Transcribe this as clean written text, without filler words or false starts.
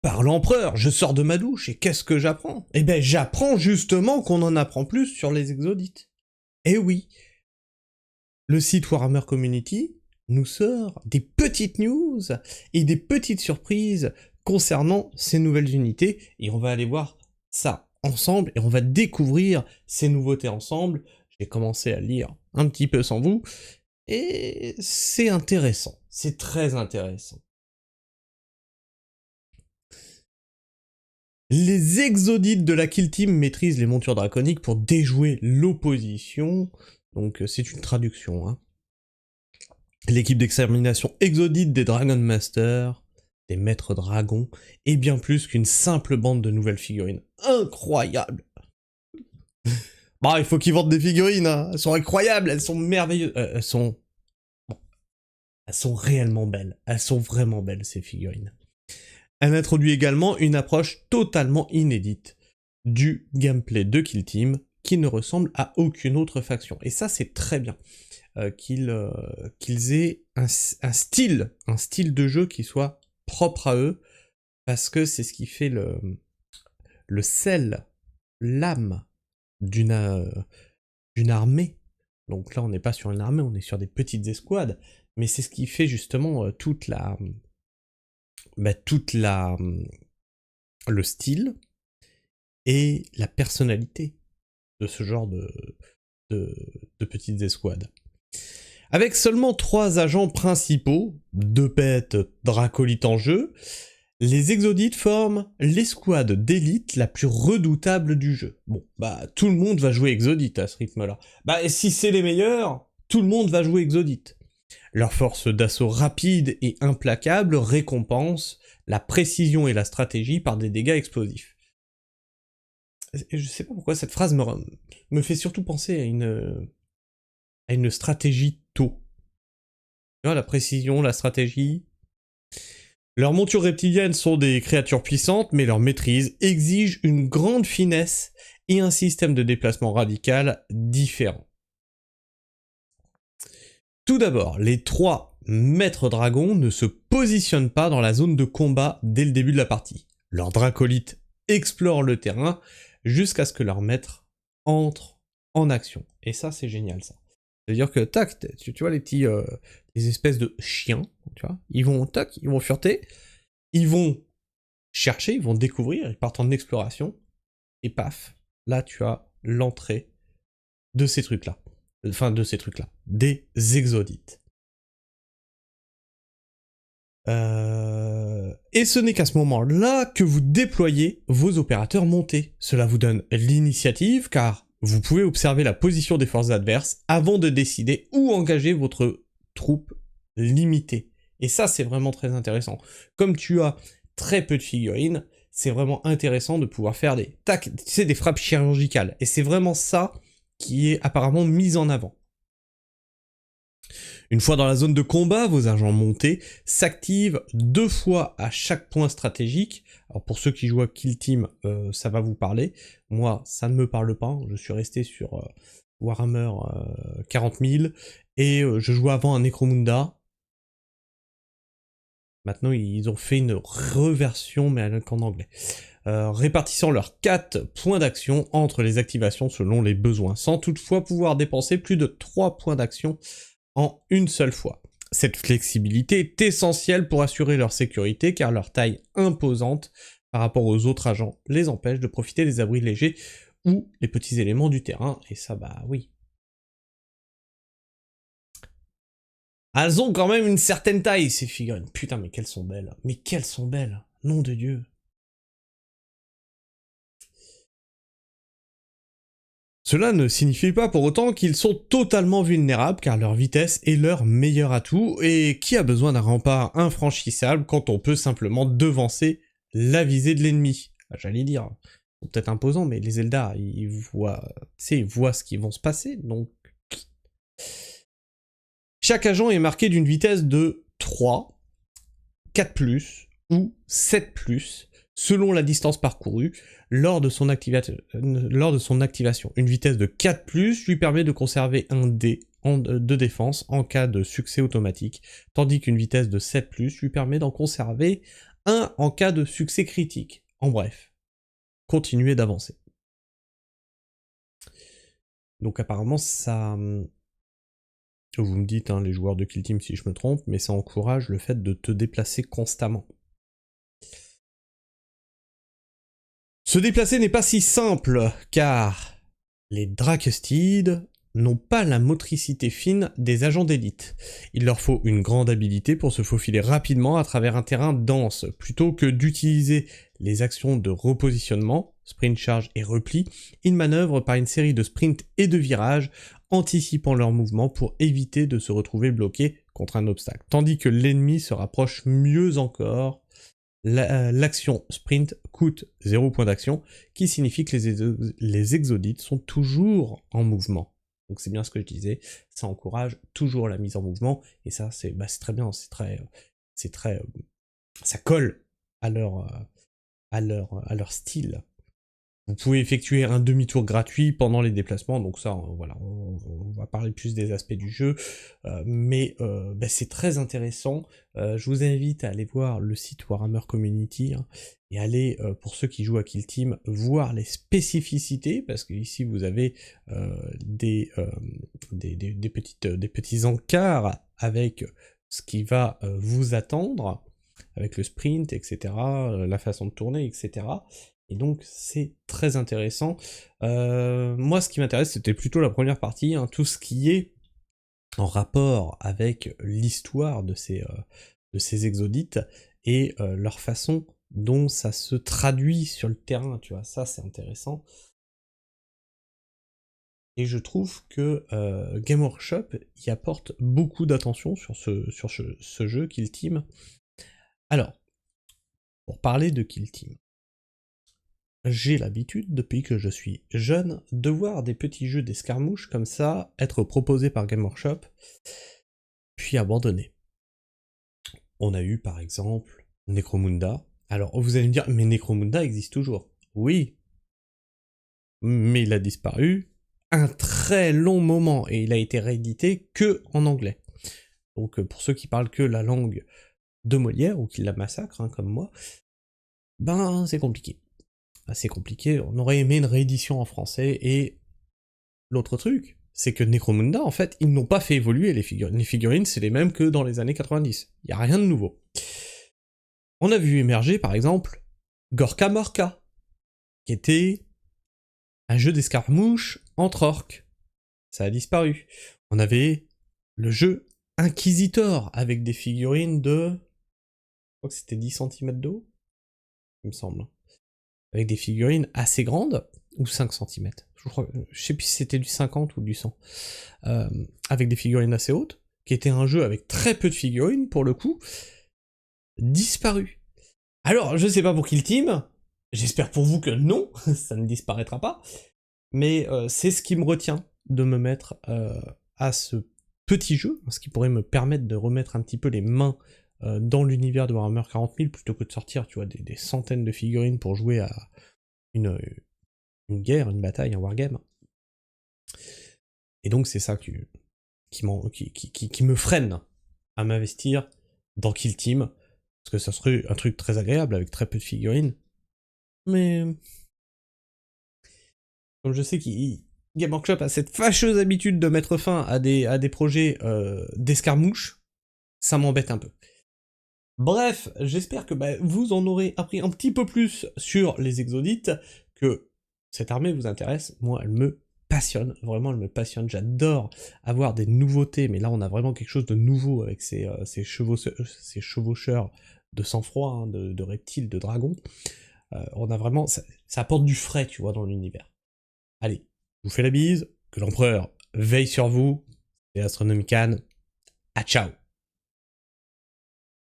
par l'empereur, je sors de ma douche et qu'est-ce que j'apprends? Eh ben j'apprends justement qu'on en apprend plus sur les exodites. Eh oui, le site Warhammer Community nous sort des petites news et des petites surprises concernant ces nouvelles unités, et on va aller voir ça ensemble, et on va découvrir ces nouveautés ensemble. J'ai commencé à lire un petit peu sans vous, et c'est intéressant, c'est très intéressant. Les exodites de la Kill Team maîtrisent les montures draconiques pour déjouer l'opposition, donc c'est une traduction, hein. L'équipe d'extermination exodite des Dragon Masters, des maîtres dragons, est bien plus qu'une simple bande de nouvelles figurines. Incroyable! Bah, il faut qu'ils vendent des figurines, hein. Elles sont incroyables, elles sont merveilleuses, elles sont réellement belles, elles sont vraiment belles ces figurines. Elle introduit également une approche totalement inédite du gameplay de Kill Team qui ne ressemble à aucune autre faction. Et ça, c'est très bien. Qu'ils aient un style de jeu qui soit propre à eux, parce que c'est ce qui fait le sel, l'âme d'une armée. Donc là, on n'est pas sur une armée, on est sur des petites escouades, mais c'est ce qui fait justement le style et la personnalité de ce genre de petites escouades. Avec seulement 3 agents principaux, 2 pets dracolites en jeu, les exodites forment l'escouade d'élite la plus redoutable du jeu. Bon, bah tout le monde va jouer exodite à ce rythme-là. Bah et si c'est les meilleurs, tout le monde va jouer exodite. Leur force d'assaut rapide et implacable récompense la précision et la stratégie par des dégâts explosifs. Et je sais pas pourquoi cette phrase me fait surtout penser à une stratégie tôt. Tu vois, la précision, la stratégie. Leurs montures reptiliennes sont des créatures puissantes, mais leur maîtrise exige une grande finesse et un système de déplacement radical différent. Tout d'abord, les 3 maîtres dragons ne se positionnent pas dans la zone de combat dès le début de la partie. Leurs dracolites explorent le terrain jusqu'à ce que leur maître entre en action. Et ça, c'est génial, ça. C'est-à-dire que, tac, tu vois les petits... les espèces de chiens, tu vois, ils vont, tac, ils vont fureter, ils vont chercher, ils vont découvrir, ils partent en exploration, et paf, là tu as l'entrée de ces trucs-là. Enfin, de ces trucs-là. Des exodites. Et ce n'est qu'à ce moment-là que vous déployez vos opérateurs montés. Cela vous donne l'initiative, car vous pouvez observer la position des forces adverses avant de décider où engager votre troupe limitée. Et ça, c'est vraiment très intéressant. Comme tu as très peu de figurines, c'est vraiment intéressant de pouvoir faire des tac, tu sais, des frappes chirurgicales. Et c'est vraiment ça qui est apparemment mis en avant. Une fois dans la zone de combat, vos agents montés s'activent 2 fois à chaque point stratégique. Alors pour ceux qui jouent à Kill Team, ça va vous parler. Moi, ça ne me parle pas. Je suis resté sur Warhammer 40 000 et je jouais avant à Necromunda. Maintenant, ils ont fait une reversion, mais qu'en anglais. Répartissant leurs 4 points d'action entre les activations selon les besoins, sans toutefois pouvoir dépenser plus de 3 points d'action en une seule fois. Cette flexibilité est essentielle pour assurer leur sécurité, car leur taille imposante par rapport aux autres agents les empêche de profiter des abris légers ou les petits éléments du terrain, et ça bah oui. Elles ont quand même une certaine taille, ces figurines. Putain, mais qu'elles sont belles. Mais qu'elles sont belles. Nom de Dieu. Cela ne signifie pas pour autant qu'ils sont totalement vulnérables, car leur vitesse est leur meilleur atout, et qui a besoin d'un rempart infranchissable quand on peut simplement devancer la visée de l'ennemi? J'allais dire, c'est peut-être imposant, mais les Eldar, ils voient ce qui va se passer, donc... Chaque agent est marqué d'une vitesse de 3, 4+, ou 7+, selon la distance parcourue, lors de son activation. Une vitesse de 4+, lui permet de conserver un dé de défense en cas de succès automatique, tandis qu'une vitesse de 7+, lui permet d'en conserver 1 en cas de succès critique. En bref, continuez d'avancer. Donc apparemment ça... Vous me dites, hein, les joueurs de Kill Team, si je me trompe, mais ça encourage le fait de te déplacer constamment. Se déplacer n'est pas si simple, car les Drakesteed n'ont pas la motricité fine des agents d'élite. Il leur faut une grande habileté pour se faufiler rapidement à travers un terrain dense, plutôt que d'utiliser les actions de repositionnement, sprint, charge et repli. Ils manœuvrent par une série de sprints et de virages, anticipant leurs mouvements pour éviter de se retrouver bloqués contre un obstacle. Tandis que l'ennemi se rapproche mieux encore. L'action sprint coûte 0 point d'action, qui signifie que les exodites sont toujours en mouvement. Donc c'est bien ce que je disais, ça encourage toujours la mise en mouvement, et ça c'est très bien, ça colle à leur style. Vous pouvez effectuer un demi-tour gratuit pendant les déplacements, donc ça, voilà, on va parler plus des aspects du jeu, mais c'est très intéressant. Je vous invite à aller voir le site Warhammer Community, hein, et aller, pour ceux qui jouent à Kill Team, voir les spécificités, parce que ici vous avez des petits encarts avec ce qui va vous attendre, avec le sprint, etc., la façon de tourner, etc., et donc c'est très intéressant. Moi ce qui m'intéresse c'était plutôt la première partie, hein, tout ce qui est en rapport avec l'histoire de ces exodites et leur façon dont ça se traduit sur le terrain, tu vois, ça c'est intéressant. Et je trouve que Game Workshop y apporte beaucoup d'attention sur ce jeu Kill Team. Alors, pour parler de Kill Team, j'ai l'habitude, depuis que je suis jeune, de voir des petits jeux d'escarmouche comme ça être proposés par Game Workshop, puis abandonnés. On a eu par exemple Necromunda. Alors vous allez me dire, mais Necromunda existe toujours. Oui, mais il a disparu un très long moment, et il a été réédité que en anglais. Donc pour ceux qui parlent que la langue de Molière, ou qui la massacrent, hein, comme moi, ben c'est compliqué. Assez compliqué, on aurait aimé une réédition en français, et l'autre truc, c'est que Necromunda, en fait, ils n'ont pas fait évoluer les figurines. Les figurines, c'est les mêmes que dans les années 90. Il n'y a rien de nouveau. On a vu émerger, par exemple, Gorka Morka, qui était un jeu d'escarmouche entre orques. Ça a disparu. On avait le jeu Inquisitor, avec des figurines de... Je crois que c'était 10 cm de haut, il me semble. Avec des figurines assez grandes, ou 5 cm. Je sais plus si c'était du 50 ou du 100. Avec des figurines assez hautes, qui était un jeu avec très peu de figurines, pour le coup, disparu. Alors, je sais pas pour Kill Team, j'espère pour vous que non, ça ne disparaîtra pas, mais c'est ce qui me retient de me mettre à ce petit jeu, ce qui pourrait me permettre de remettre un petit peu les mains dans l'univers de Warhammer 40 000, plutôt que de sortir, tu vois, des centaines de figurines pour jouer à une guerre, une bataille, un wargame. Et donc c'est ça qui me freine à m'investir dans Kill Team, parce que ça serait un truc très agréable avec très peu de figurines. Mais comme je sais que Game Workshop a cette fâcheuse habitude de mettre fin à des projets d'escarmouche, ça m'embête un peu. Bref, j'espère que vous en aurez appris un petit peu plus sur les exodites, que cette armée vous intéresse. Moi, elle me passionne, vraiment elle me passionne, j'adore avoir des nouveautés, mais là on a vraiment quelque chose de nouveau avec ces chevaucheurs de sang-froid, hein, de reptiles, de dragons. On a vraiment, ça apporte du frais, tu vois, dans l'univers. Allez, je vous fais la bise, que l'empereur veille sur vous, et Astronomican, à ciao.